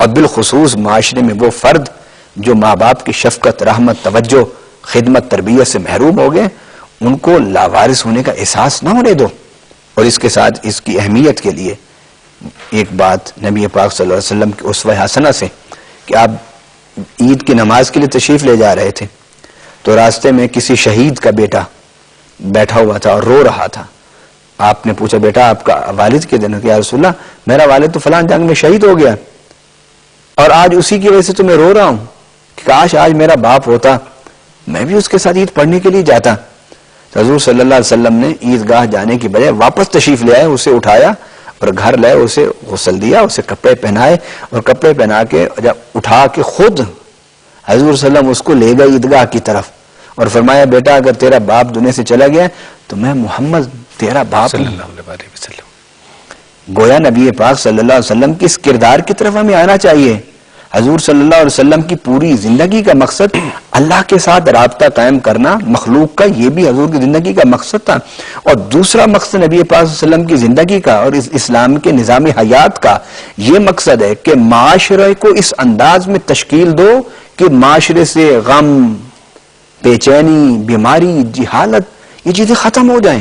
اور بالخصوص معاشرے میں وہ فرد جو ماں باپ کی شفقت، رحمت، توجہ، خدمت، تربیت سے محروم ہو گئے، ان کو لاوارث ہونے کا احساس نہ ہونے دو۔ اور اس کے ساتھ اس کی اہمیت کے لیے ایک بات نبی پاک صلی اللہ علیہ وسلم کی اسوہ حسنہ سے، کہ آپ عید کی نماز کے لیے تشریف لے جا رہے تھے تو راستے میں کسی شہید کا بیٹا بیٹھا ہوا تھا اور رو رہا تھا۔ آپ نے پوچھا بیٹا آپ کا والد کے دن؟ کہ یا رسول اللہ میرا والد تو فلاں جنگ میں شہید ہو گیا اور آج اسی کی وجہ سے تو میں رو رہا ہوں، کہ کاش آج میرا باپ ہوتا، میں بھی اس کے ساتھ عید پڑھنے کے لیے جاتا۔ تو حضور صلی اللہ علیہ وسلم نے عیدگاہ جانے کی بجائے واپس تشریف لے آئے، اسے اٹھایا اور گھر لائے، اسے غسل دیا، اسے کپڑے پہنائے، اور کپڑے پہنا کے جب اٹھا کے خود حضور صلی اللہ علیہ وسلم اس کو لے گئے عیدگاہ کی طرف اور فرمایا بیٹا اگر تیرا باپ دنیا سے چلا گیا تو میں محمد تیرا باپ صلی اللہ علیہ وسلم۔ گویا نبی پاک صلی اللہ علیہ وسلم کی اس کردار کی طرف ہمیں آنا چاہیے۔ حضور صلی اللہ علیہ وسلم کی پوری زندگی کا مقصد اللہ کے ساتھ رابطہ قائم کرنا، مخلوق کا، یہ بھی حضور کی زندگی کا مقصد تھا۔ اور دوسرا مقصد نبی پاک صلی اللہ علیہ وسلم کی زندگی کا اور اس اسلام کے نظام حیات کا یہ مقصد ہے کہ معاشرے کو اس انداز میں تشکیل دو کہ معاشرے سے غم، بے چینی، بیماری، جہالت، یہ چیزیں ختم ہو جائیں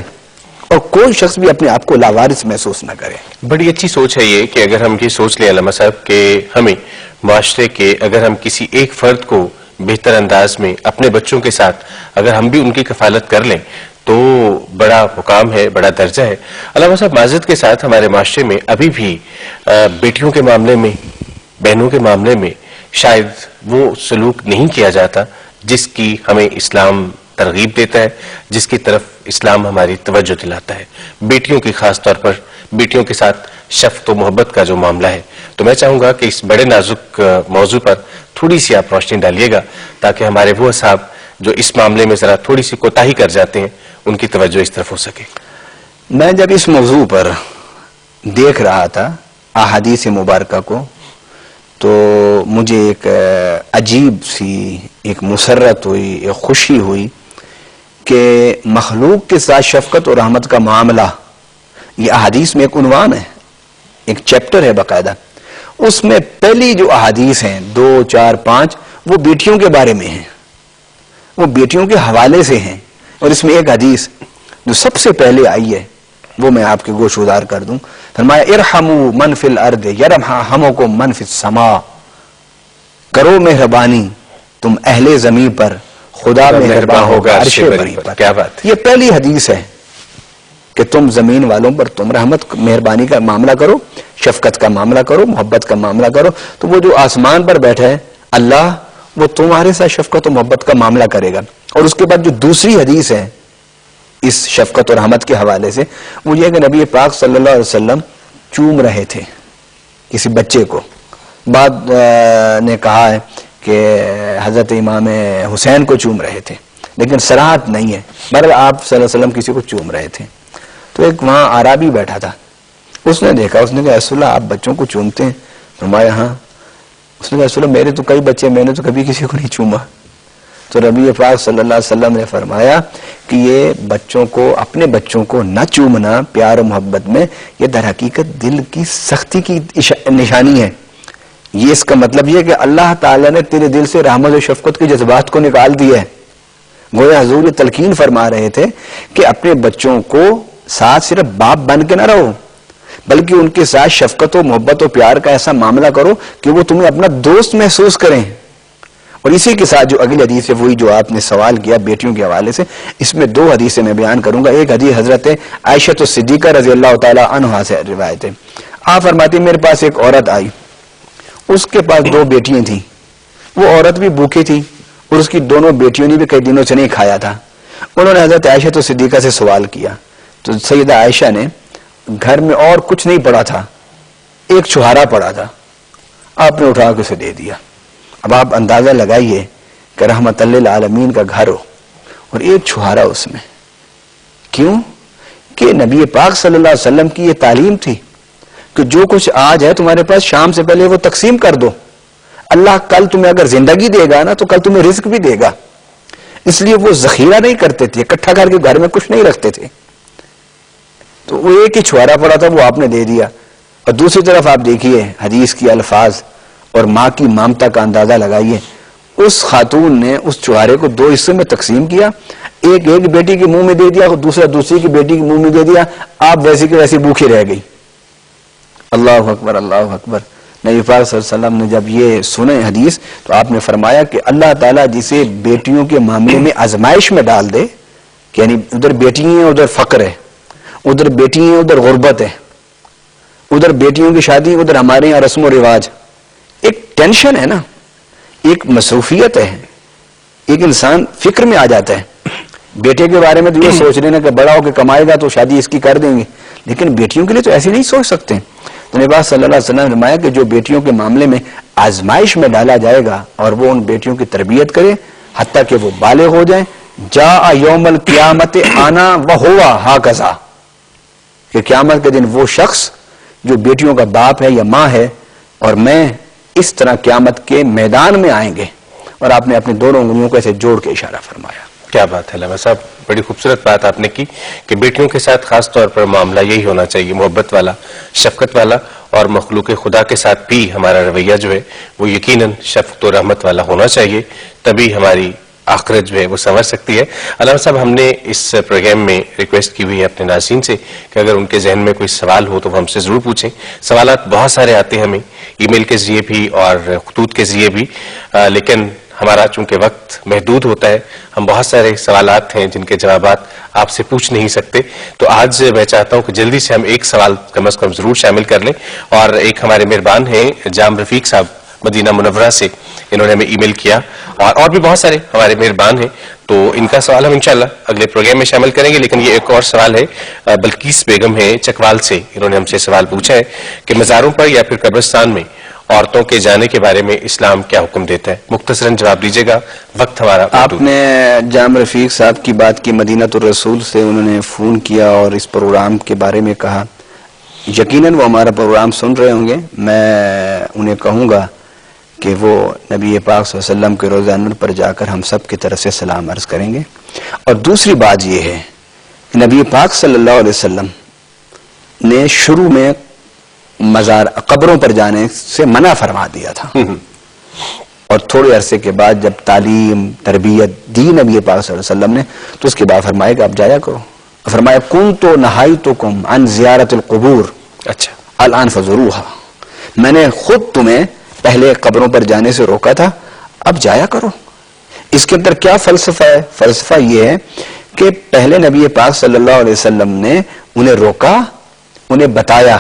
اور کوئی شخص بھی اپنے آپ کو لاوارث محسوس نہ کرے۔ بڑی اچھی سوچ ہے یہ، کہ اگر ہم یہ سوچ لیں علامہ صاحب کہ ہمیں معاشرے کے اگر ہم کسی ایک فرد کو بہتر انداز میں اپنے بچوں کے ساتھ اگر ہم بھی ان کی کفالت کر لیں تو بڑا مقام ہے، بڑا درجہ ہے۔ علامہ صاحب معذرت کے ساتھ ہمارے معاشرے میں ابھی بھی بیٹیوں کے معاملے میں، بہنوں کے معاملے میں شاید وہ سلوک نہیں کیا جاتا جس کی ہمیں اسلام ترغیب دیتا ہے، جس کی طرف اسلام ہماری توجہ دلاتا ہے۔ بیٹیوں کی خاص طور پر بیٹیوں کے ساتھ شفقت و محبت کا جو معاملہ ہے، تو میں چاہوں گا کہ اس بڑے نازک موضوع پر تھوڑی سی آپ روشنی ڈالیے گا تاکہ ہمارے وہ اصحاب جو اس معاملے میں ذرا تھوڑی سی کوتاہی کر جاتے ہیں ان کی توجہ اس طرف ہو سکے۔ میں جب اس موضوع پر دیکھ رہا تھا احادیث مبارکہ کو تو مجھے ایک عجیب سی ایک مسرت ہوئی، ایک خوشی ہوئی کہ مخلوق کے ساتھ شفقت اور رحمت کا معاملہ، یہ احادیث میں ایک عنوان ہے، ایک چیپٹر ہے باقاعدہ۔ اس میں پہلی جو احادیث ہیں 2، 4، 5 وہ بیٹیوں کے بارے میں ہیں، وہ بیٹیوں کے حوالے سے ہیں۔ اور اس میں ایک حدیث جو سب سے پہلے آئی ہے وہ میں آپ کے گوش گزار کر دوں۔ فرمایا ارحموا من فی الارض یرحمکم من فی السماء، کرو مہربانی تم اہل زمین پر، خدا مہربان ہوگا عرش بری پر۔ کیا بات! یہ پہلی حدیث ہے کہ تم زمین والوں پر تم رحمت مہربانی کا معاملہ کرو، شفقت کا معاملہ کرو، محبت کا معاملہ کرو، تو وہ جو آسمان پر بیٹھا ہے اللہ، وہ تمہارے ساتھ شفقت و محبت کا معاملہ کرے گا۔ اور اس کے بعد جو دوسری حدیث ہے اس شفقت اور رحمت کے حوالے سے وہ یہ کہ نبی پاک صلی اللہ علیہ وسلم چوم رہے تھے کسی بچے کو۔ بعد نے کہا ہے کہ حضرت امام حسین کو چوم رہے تھے، لیکن صراحت نہیں ہے، مگر آپ صلی اللہ علیہ وسلم کسی کو چوم رہے تھے۔ تو ایک وہاں عربی بیٹھا تھا، اس نے دیکھا، اس نے کہا رسول اللہ آپ بچوں کو چومتے ہیں؟ فرمایا ہاں۔ اس نے کہا رسول اللہ میرے تو کئی بچے، میں نے تو کبھی کسی کو نہیں چوما۔ تو نبی پاک صلی اللہ علیہ وسلم نے فرمایا کہ یہ بچوں کو، اپنے بچوں کو نہ چومنا پیار و محبت میں، یہ در حقیقت دل کی سختی کی نشانی ہے۔ یہ اس کا مطلب یہ کہ اللہ تعالیٰ نے تیرے دل سے رحمت و شفقت کے جذبات کو نکال دیا ہے۔ گویا حضور تلقین فرما رہے تھے کہ اپنے بچوں کو ساتھ صرف باپ بن کے نہ رہو، بلکہ ان کے ساتھ شفقت و محبت و پیار کا ایسا معاملہ کرو کہ وہ تمہیں اپنا دوست محسوس کریں۔ اور اسی کے ساتھ جو اگلی حدیث ہے وہی جو آپ نے سوال کیا بیٹیوں کے حوالے سے، اس میں 2 حدیثیں میں بیان کروں گا۔ ایک حدیث حضرت عائشہ صدیقہ رضی اللہ تعالی عنہا سے روایت ہے۔ آپ فرماتی میرے پاس ایک عورت آئی، اس کے پاس 2 بیٹیاں تھیں، وہ عورت بھی بھوکی تھی اور اس کی دونوں بیٹیوں نے بھی کئی دنوں سے نہیں کھایا تھا۔ انہوں نے حضرت عائشہ صدیقہ سے سوال کیا تو سیدہ عائشہ نے، گھر میں اور کچھ نہیں پڑا تھا، ایک چھہارا پڑا تھا، آپ نے اٹھا کے اسے دے دیا۔ اب آپ اندازہ لگائیے کہ رحمت للعالمین کا گھر ہو اور ایک چھہارا اس میں، کیوں کہ نبی پاک صلی اللہ علیہ وسلم کی یہ تعلیم تھی کہ جو کچھ آج ہے تمہارے پاس شام سے پہلے وہ تقسیم کر دو، اللہ کل تمہیں اگر زندگی دے گا نا تو کل تمہیں رزق بھی دے گا۔ اس لیے وہ ذخیرہ نہیں کرتے تھے، اکٹھا کر کے گھر میں کچھ نہیں رکھتے تھے۔ تو وہ ایک ہی چھہارا پڑا تھا، وہ آپ نے دے دیا۔ اور دوسری طرف آپ دیکھیے حدیث کی الفاظ، اور ماں کی ممتا کا اندازہ لگائیے. اس خاتون نے اس چوہارے کو 2 حصوں میں تقسیم کیا, ایک بیٹی کے منہ میں دے دیا, دوسرا دوسری کی بیٹی کے منہ میں دے دیا, آپ ویسی کی ویسی بھوکھی رہ گئی. اللہ اکبر اللہ اکبر. نبی پاک صلی اللہ علیہ وسلم نے جب یہ سنے حدیث تو آپ نے فرمایا کہ اللہ تعالیٰ جسے بیٹیوں کے معاملے میں آزمائش میں ڈال دے, کہ یعنی ادھر بیٹی ہیں ادھر فقر ہے, ادھر بیٹی ہیں ادھر غربت ہے, ادھر بیٹیوں کی شادی ادھر ہمارے یہاں رسم و رواج, ایک ٹینشن ہے نا, ایک مصروفیت ہے, ایک انسان فکر میں آ جاتا ہے. بیٹے کے بارے میں تو یہ سوچ لینا کہ بڑا ہو کے کمائے گا تو شادی اس کی کر دیں گے, لیکن بیٹیوں کے لیے تو ایسے نہیں سوچ سکتے. تو نبی صلی اللہ علیہ وسلم نے فرمایا کہ جو بیٹیوں کے معاملے میں آزمائش میں ڈالا جائے گا اور وہ ان بیٹیوں کی تربیت کرے حتیٰ کہ وہ بالغ ہو جائیں, جاء یوم القیامت آنا وہوا ہاکذا, کہ قیامت کے دن وہ شخص جو بیٹیوں کا باپ ہے یا ماں ہے اور میں اس طرح قیامت کے میدان میں آئیں گے. اور آپ نے اپنی دونوں انگلیوں کو ایسے جوڑ کے اشارہ فرمایا. کیا بات ہے علامہ صاحب, بڑی خوبصورت بات آپ نے کی کہ بیٹیوں کے ساتھ خاص طور پر معاملہ یہی ہونا چاہیے, محبت والا, شفقت والا, اور مخلوق خدا کے ساتھ بھی ہمارا رویہ جو ہے وہ یقیناً شفقت و رحمت والا ہونا چاہیے, تبھی ہماری آخرت جو ہے وہ سنور سکتی ہے. علامہ صاحب, ہم نے اس پروگرام میں ریکویسٹ کی ہوئی ہے اپنے ناظرین سے کہ اگر ان کے ذہن میں کوئی سوال ہو تو وہ ہم سے ضرور پوچھیں. سوالات بہت سارے آتے ہیں ہمیں ای میل کے ذریعے بھی اور خطوط کے ذریعے بھی, لیکن ہمارا چونکہ وقت محدود ہوتا ہے, ہم بہت سارے سوالات ہیں جن کے جوابات آپ سے پوچھ نہیں سکتے. تو آج میں چاہتا ہوں کہ جلدی سے ہم ایک سوال کم از کم ضرور شامل کر لیں. اور ایک ہمارے مہربان ہیں جام رفیق صاحب مدینہ منورہ سے, انہوں نے ہمیں ای میل کیا, اور بھی بہت سارے ہمارے مہربان ہیں, تو ان کا سوال ہم انشاءاللہ اگلے پروگرام میں شامل کریں گے. لیکن یہ ایک اور سوال ہے, بلکیس بیگم ہے چکوال سے, انہوں نے ہم سے سوال پوچھا ہے کہ مزاروں پر یا پھر قبرستان میں عورتوں کے جانے کے بارے میں اسلام کیا حکم دیتا ہے؟ مختصراً جواب دیجیے گا, وقت ہمارا. آپ نے جام رفیق صاحب کی بات کی مدینہ الرسول سے, انہوں نے فون کیا اور اس پروگرام کے بارے میں کہا. یقیناً وہ ہمارا پروگرام سن رہے ہوں گے. میں انہیں کہوں گا کہ وہ نبی پاک صلی اللہ علیہ وسلم کے روضہ انور پر جا کر ہم سب کی طرف سے سلام عرض کریں گے. اور دوسری بات یہ ہے کہ نبی پاک صلی اللہ علیہ وسلم نے شروع میں مزار قبروں پر جانے سے منع فرما دیا تھا, اور تھوڑے عرصے کے بعد جب تعلیم تربیت دی نبی پاک صلی اللہ علیہ وسلم نے تو اس کے بعد فرمایا کہ آپ جایا کرو. فرمایا کنت نہیتکم عن زیارت القبور, اچھا الان فزوروها, میں نے خود تمہیں پہلے قبروں پر جانے سے روکا تھا, اب جایا کرو. اس کے اندر کیا فلسفہ ہے؟ فلسفہ یہ ہے کہ پہلے نبی پاک صلی اللہ علیہ وسلم نے انہیں روکا, انہیں بتایا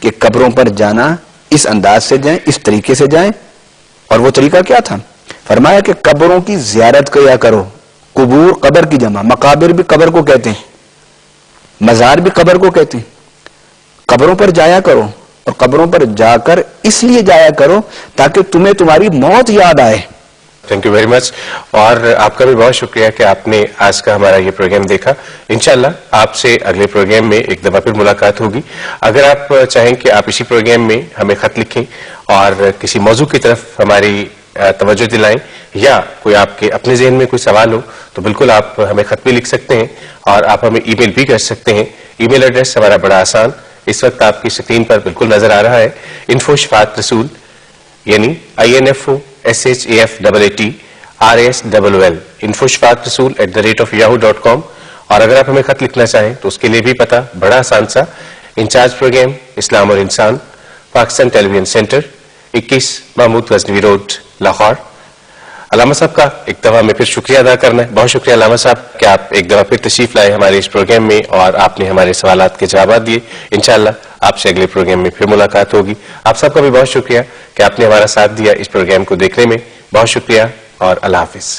کہ قبروں پر جانا اس انداز سے جائیں, اس طریقے سے جائیں. اور وہ طریقہ کیا تھا؟ فرمایا کہ قبروں کی زیارت کیا کرو. قبور قبر کی جمع, مقابر بھی قبر کو کہتے ہیں, مزار بھی قبر کو کہتے ہیں. قبروں پر جایا کرو, اور قبروں پر جا کر اس لیے جایا کرو تاکہ تمہیں تمہاری موت یاد آئے. Thank you very much. اور آپ کا بھی بہت شکریہ کہ آپ نے آج کا ہمارا یہ پروگرام دیکھا. انشاءاللہ آپ سے اگلے پروگرام میں ایک دفعہ پھر ملاقات ہوگی. اگر آپ چاہیں کہ آپ اسی پروگرام میں ہمیں خط لکھیں اور کسی موضوع کی طرف ہماری توجہ دلائیں, یا کوئی آپ کے اپنے ذہن میں کوئی سوال ہو, تو بالکل آپ ہمیں خط بھی لکھ سکتے ہیں اور آپ ہمیں ای میل بھی کر سکتے ہیں. ای میل ایڈریس ہمارا بڑا آسان, اس وقت آپ کی اسکرین پر بالکل نظر آ رہا ہے, info شفاعت رسول, یعنی INFO SHAFAAT RSLL, info شفاعت رسول @yahoo.com. اور اگر آپ ہمیں خط لکھنا چاہیں تو اس کے لیے بھی پتہ بڑا آسان سا, انچارج پروگرام اسلام اور انسان, Pakistan television centre, 21 Mahmood Ghaznavi road, Lahore. علامہ صاحب کا ایک دفعہ میں پھر شکریہ ادا کرنا ہے. بہت شکریہ علامہ صاحب کہ آپ ایک دفعہ پھر تشریف لائے ہمارے اس پروگرام میں اور آپ نے ہمارے سوالات کے جوابات دیے. انشاءاللہ آپ سے اگلے پروگرام میں پھر ملاقات ہوگی. آپ سب کا بھی بہت شکریہ کہ آپ نے ہمارا ساتھ دیا اس پروگرام کو دیکھنے میں. بہت شکریہ اور اللہ حافظ.